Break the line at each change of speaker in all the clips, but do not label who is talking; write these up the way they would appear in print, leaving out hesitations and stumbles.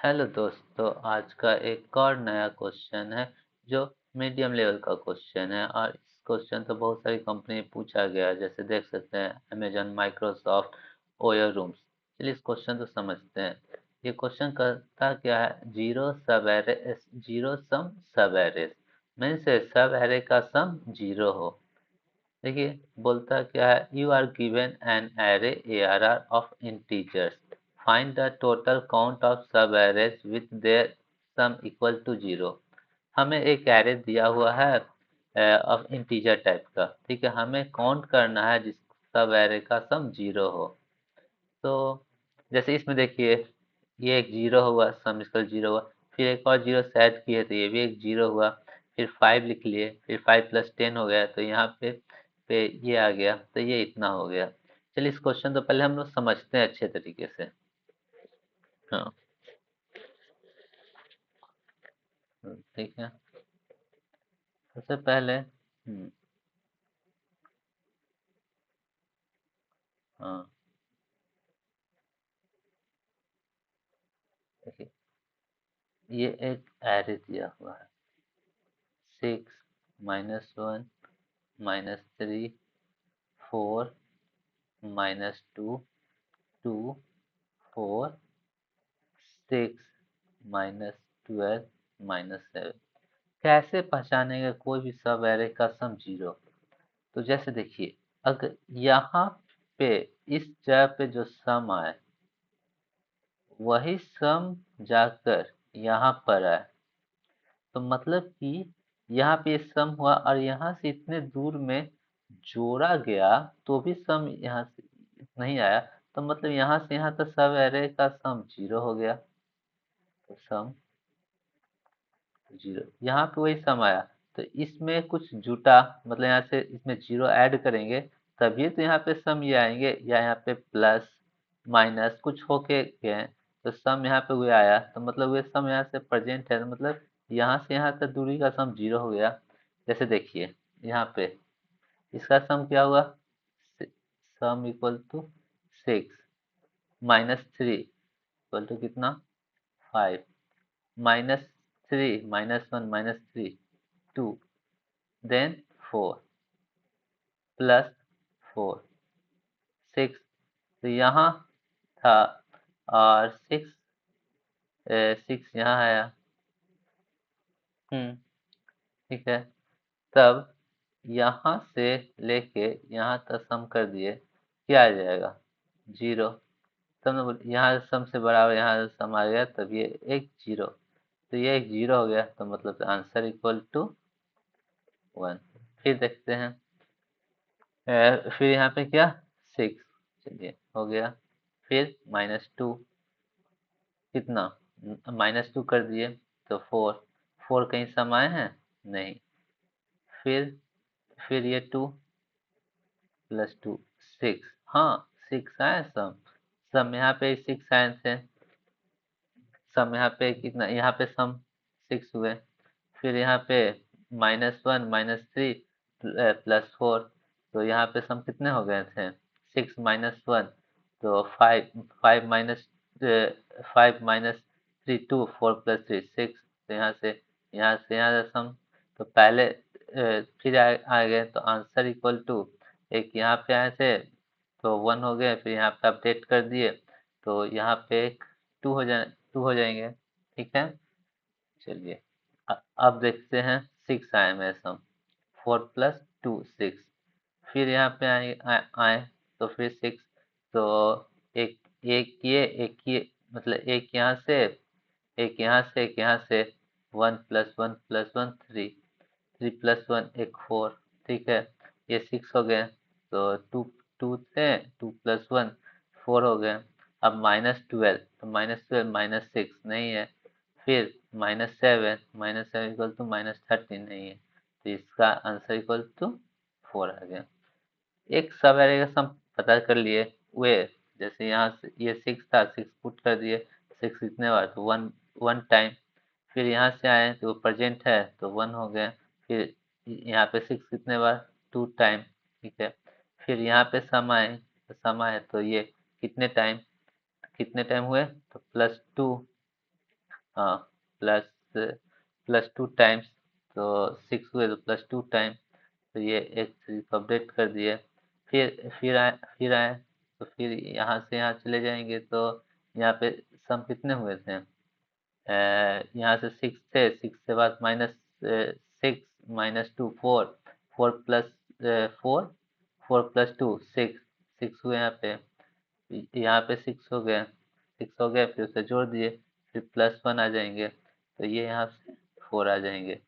Hello दोस्तों, आज का एक और नया क्वेश्चन है जो मीडियम लेवल का क्वेश्चन है। और इस क्वेश्चन तो बहुत सारी कंपनी में पूछा गया है, जैसे देख सकते हैं अमेजन, माइक्रोसॉफ्ट, ओयो रूम्स। चलिए इस क्वेश्चन को समझते हैं। ये क्वेश्चन करता क्या है, जीरो सम सब एरेस मीन से सब एरे का सम जीरो हो। देखिए बोलता क्या है, you are given an array ARR of integers, find the total count of subarrays with their sum equal to zero. हमें एक एरे दिया हुआ है ऑफ इंटीजर टाइप का, ठीक है। हमें काउंट करना है जिस सब एरे का सम जीरो हो। तो जैसे इसमें देखिए, ये एक जीरो हुआ, सम इसका जीरो हुआ, फिर एक और जीरो से ऐड किए तो ये भी एक जीरो हुआ, फिर 5 लिख लिए, फिर 5 प्लस 10 हो गया, तो यहाँ पे ये आ गया, तो ये इतना हो गया। चलिए इस क्वेश्चन तो पहले हम लोग समझते हैं अच्छे तरीके से। हाँ। ठीक है। सबसे पहले हाँ, देखिए ये एक एरे दिया हुआ है, 6 -1 -3 4 -2 2 4 6 -12 -7। कैसे पहचानेंगे कोई भी सब एरे का सम जीरो? तो जैसे देखिए, अगर यहाँ पे इस जगह पे जो सम आए वही सम जाकर यहाँ पर आए, तो मतलब कि यहाँ पे सम हुआ और यहाँ से इतने दूर में जोड़ा गया तो भी सम यहाँ से नहीं आया, तो मतलब यहाँ से यहाँ तक सब एरे का सम जीरो हो गया। तो सम जीरो, यहाँ पे वही सम आया, तो इसमें कुछ जुटा, मतलब यहाँ से इसमें जीरो ऐड करेंगे तभी तो यहाँ पे सम ये आएंगे, या यहाँ पे प्लस माइनस कुछ होके गए, तो सम यहाँ पे हुए आया, तो मतलब ये सम यहाँ से प्रेजेंट है, तो मतलब यहाँ से यहाँ तक दूरी का सम जीरो हो गया। जैसे देखिए यहाँ पे इसका सम क्या हुआ, sum equal to 6 -3 equal to कितना, 5 -3 -1 -3 2 देन 4 प्लस 4 6, तो यहाँ था और 6 यहाँ आया। ठीक है। तब यहाँ से लेके यहाँ तक सम कर दिए, क्या आ जाएगा, जीरो। तब ना यहाँ सम से बराबर यहाँ सम आ गया, तब ये एक जीरो, तो ये एक जीरो हो गया, तो मतलब आंसर इक्वल टू 1। फिर देखते हैं, फिर यहाँ पे क्या, 6, चलिए हो गया, फिर -2, कितना, -2 कर दिए तो 4, 4 कहीं सम आए हैं, नहीं। फिर ये 2 प्लस 2 6, हाँ 6 आए सम, सम यहाँ पे 6 आए थे, सम यहाँ पे कितना, यहाँ पे सम 6 हुए, फिर यहाँ पे -1 -3 +4, तो यहाँ पे सम कितने हो गए थे, 6 -1 तो 5, 5 माइनस 3 2 4 + 3 6, तो यहाँ से सम, तो पहले फिर आ गए, तो आंसर इक्वल टू, एक यहाँ पे आए थे तो 1 हो गए, फिर यहाँ पे अपडेट कर दिए तो यहाँ पे एक 2 हो जाएंगे। ठीक है। चलिए अब देखते हैं, 6 आए मेरे सम, 4 + 2 6, फिर यहाँ पे आए तो फिर 6, तो एक एक किए मतलब एक यहाँ से, एक यहाँ से, एक यहाँ से, 1 + 1 + 1 3, 3 + 1 एक 4। ठीक है, ये 6 हो गए, तो 2 2 थे, 2 + 1 4 हो गए। अब -12, तो -12 -6 नहीं है, फिर -7, -7 इक्वल टू -13 नहीं है, तो इसका आंसर इक्वल टू 4 आ गया। एक सब एरे का सम पता कर लिए वे, जैसे यहाँ से ये 6 था, 6 पुट कर दिए, 6 कितने बार, तो 1 1 टाइम, फिर यहाँ से आए तो वो प्रेजेंट है तो 1 हो गए, फिर यहाँ पे 6 कितने बार, 2 टाइम। ठीक है, फिर यहाँ पे सम आए, तो सम आए तो ये कितने टाइम हुए, तो +2, हाँ, प्लस प्लस 2 टाइम्स, तो 6 हुए तो प्लस 2 टाइम, तो ये एक थ्री को अपडेट कर दिए। फिर आए तो फिर यहाँ से यहाँ चले जाएंगे, तो यहाँ पे सम कितने हुए थे? यहाँ से 6 थे, 6 से बाद माइनस 6 -2 4, 4 प्लस 4, 4 प्लस 2 6, 6 हुए यहाँ पे 6 हो गए, 6 हो गए, फिर उसे जोड़ दिए, फिर प्लस 1 आ जाएंगे, तो ये यहाँ से 4 आ जाएंगे।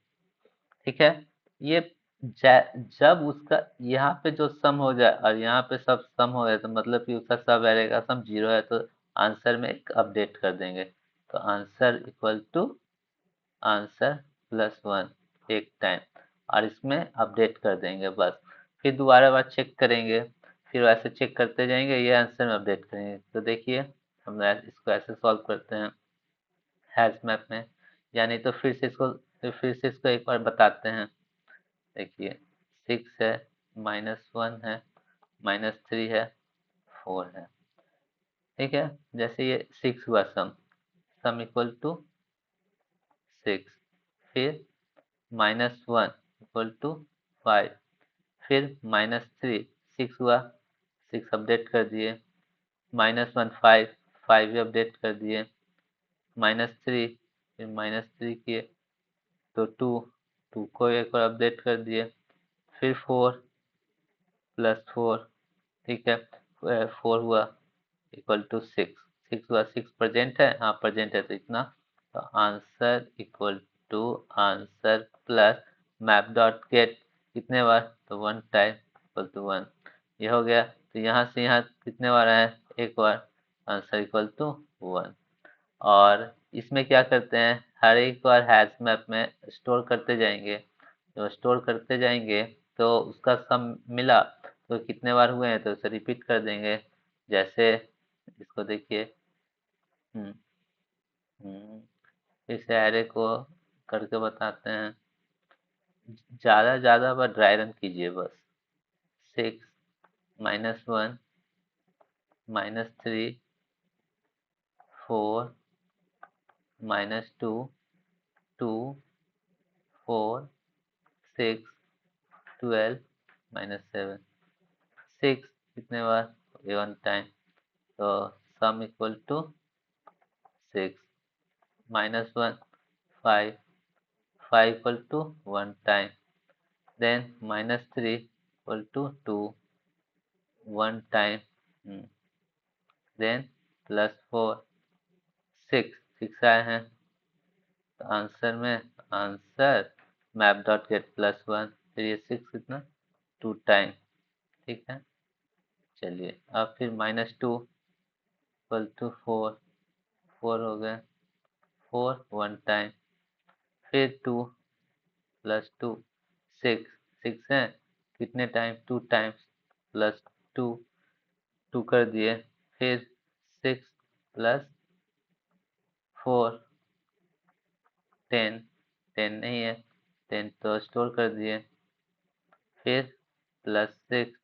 ठीक है, ये जब उसका यहाँ पे जो सम हो जाए और यहाँ पे सब सम हो जाए, तो मतलब कि उसका सब एरे का सम 0 है, तो आंसर में एक अपडेट कर देंगे, तो answer equal to answer plus 1 एक टाइम, और इसमें अपडेट कर देंगे बस। फिर दोबारा बार चेक करेंगे, फिर वैसे चेक करते जाएंगे, ये आंसर में अपडेट करेंगे। तो देखिए, हम इसको ऐसे सॉल्व करते हैं हैश मैप में, यानी तो फिर से इसको एक बार बताते हैं। देखिए, 6 है, -1 है, -3 है, 4 है। ठीक है, जैसे ये 6 हुआ सम, सम इक्वल टू 6, फिर -1 इक्वल टू 5, फिर -3, 6 हुआ, 6 अपडेट कर दिए, -1 5, 5 भी अपडेट कर दिए, -3, फिर -3 किए तो 2, 2 को एक और अपडेट कर दिए, फिर 4 प्लस 4, ठीक है, 4 हुआ इक्वल टू 6, 6 हुआ, 6 प्रेजेंट है, हाँ प्रेजेंट है, तो इतना, तो answer equal to answer plus map dot get कितने बार, तो 1 टाइम इक्वल टू 1, ये हो गया। तो यहाँ से यहाँ कितने बार आए, एक बार, आंसर इक्वल टू 1। और इसमें क्या करते हैं, हर एक बार हैश मैप में स्टोर करते जाएंगे, तो स्टोर करते जाएंगे तो उसका सम मिला, तो कितने बार हुए हैं तो उसे रिपीट कर देंगे। जैसे इसको देखिए, हम्म, इस एरे को करके बताते हैं, ज़्यादा बार ड्राई रन कीजिए बस। 6 -1 -3 4 -2 2 4 6 12 -7, 6 कितने बार, 1 टाइम, तो sum equal to 6, -1 5, 5 equal to 1 time, then -3 equal to 2 1 time, then +4 6, 6 आए हैं, तो आंसर में आंसर मैप डॉट गेट +1, फिर ये 6 कितना, 2 टाइम। ठीक है, चलिए अब फिर -2 इक्वल टू 4, 4 हो गए, 4 1 टाइम, फिर 2 +2 6, 6 है, कितने टाइम, 2 टाइम्स, +2 2 कर दिए, फिर 6 प्लस 4 10, 10 नहीं है, 10 तो स्टोर कर दिए, फिर +6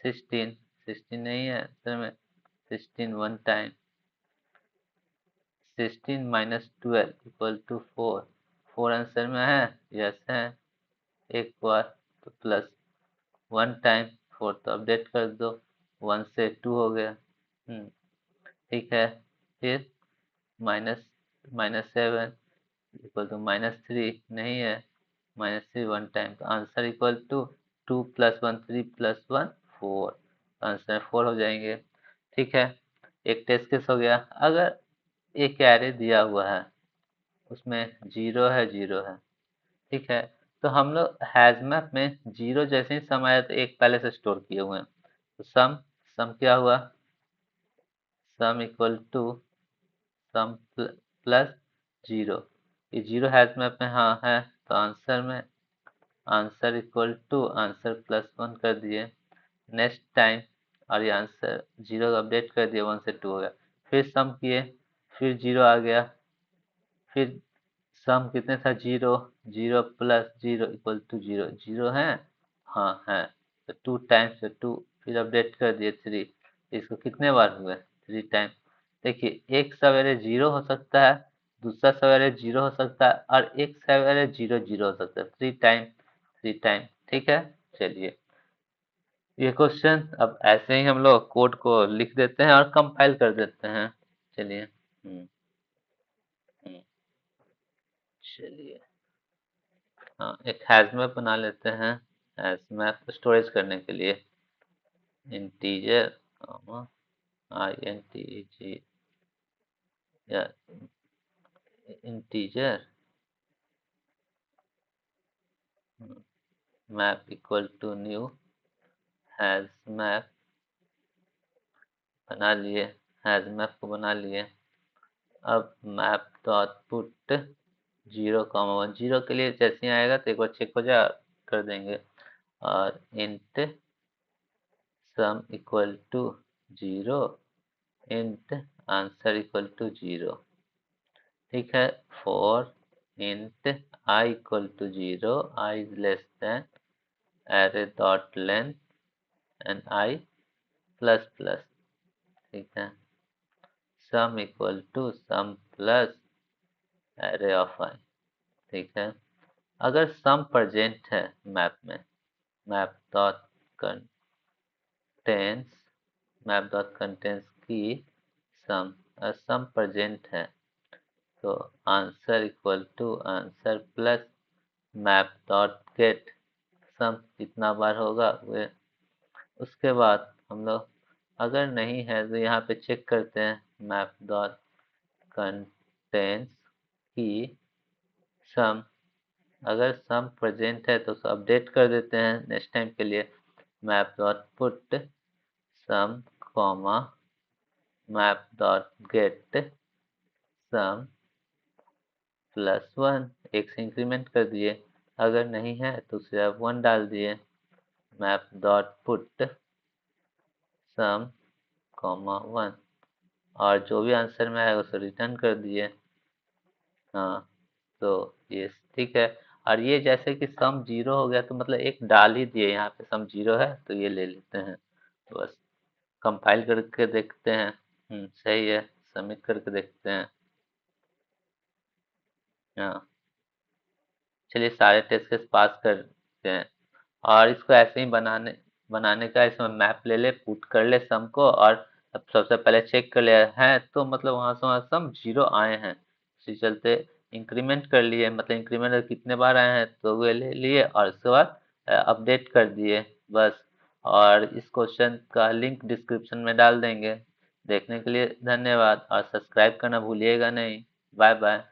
16, 16 नहीं है सर में, 16 1 टाइम, 16 -12 इक्वल टू 4, 4 आंसर में है, यस है, एक बार, तो प्लस 1 टाइम, 4 तो अपडेट कर दो, 1 से 2 हो गया, ठीक है, फिर माइनस -7 इक्वल टू -3 नहीं है, -3 1 टाइम, तो आंसर इक्वल टू 2 + 1 3 + 1 4, आंसर 4 हो जाएंगे। ठीक है, एक टेस्ट केस हो गया, अगर एक एरे दिया हुआ है, उसमें 0 है 0 है, ठीक है, तो हम लोग हैज मैप में 0 जैसे ही सम आया तो एक पहले से स्टोर किए हुए हैं, तो सम सम क्या हुआ, sum equal to sum plus 0, ये 0 हैज मैप में हाँ है, तो आंसर में आंसर इक्वल टू आंसर +1 कर दिए, नेक्स्ट टाइम, और ये आंसर 0 का अपडेट कर दिया, 1 से 2 हो गया, फिर सम किए, फिर 0 आ गया, फिर सम कितने था, 0, 0 + 0 इक्वल टू 0, 0 है, हाँ है, तो 2 टाइम्स 2, फिर अपडेट कर दिए 3, इसको कितने बार हुए, 3 टाइम। देखिए, एक सवेरे 0 हो सकता है, दूसरा सब एरे 0 हो सकता है और एक सब एरे 0 0 हो सकता है, 3 टाइम। ठीक है, चलिए ये क्वेश्चन अब ऐसे ही हम लोग कोड को लिख देते हैं और कंपाइल कर देते हैं। चलिए हम्म, चलिए हाँ, एक हैश मैप बना लेते हैं। हैश मैप स्टोरेज करने के लिए इंटीजर INTG या integer map equal to new hash map बना लिए। हैश मैप को बना लिए। अब मैप डॉट पुट 0,1 0 के लिए जैसे ही आएगा तो एक बार चेक हो जाए कर देंगे। और int sum equal to 0 int answer equal to 0। ठीक है, for int i equal to 0 i is less than array dot length and I plus plus. ठीक है, sum equal to sum plus array of I। ठीक है, अगर sum present है map में, map dot contains map dot contains की sum sum present है तो answer equal to answer plus map dot get सम कितना बार होगा वे। उसके बाद हम लोग अगर नहीं है तो यहाँ पे चेक करते हैं मैप डॉट कंटेंस की सम। अगर सम प्रेजेंट है तो उसे अपडेट कर देते हैं नेक्स्ट टाइम के लिए। Map dot put sum comma map dot get sum plus 1 एक से इंक्रीमेंट कर दिए। अगर नहीं है तो उसे आप 1 डाल दिए। Map dot put sum comma 1 और जो भी आंसर में आएगा उसे रिटर्न कर दिए। हाँ, तो ये ठीक है। और ये जैसे कि सम 0 हो गया तो मतलब एक डाल ही दिए, यहाँ पे सम 0 है तो ये ले लेते हैं। तो बस कंपाइल करके देखते हैं। सही है, सबमिट करके देखते हैं। हाँ, चलिए सारे टेस्ट केस पास करते हैं। और इसको ऐसे ही बनाने बनाने का इसमें मैप ले ले, पुट कर ले सम को और अब सबसे पहले चेक कर ले हैं तो मतलब वहां से वहां सम 0 आए हैं, इसी चलते इंक्रीमेंट कर लिए। मतलब इंक्रीमेंट कितने बार आए हैं तो वे ले लिए और उसके बाद अपडेट कर दिए बस। और इस क्वेश्चन का लिंक डिस्क्रिप्शन में डाल देंगे। देखने के लिए धन्यवाद और सब्सक्राइब करना भूलिएगा नहीं। Bye bye.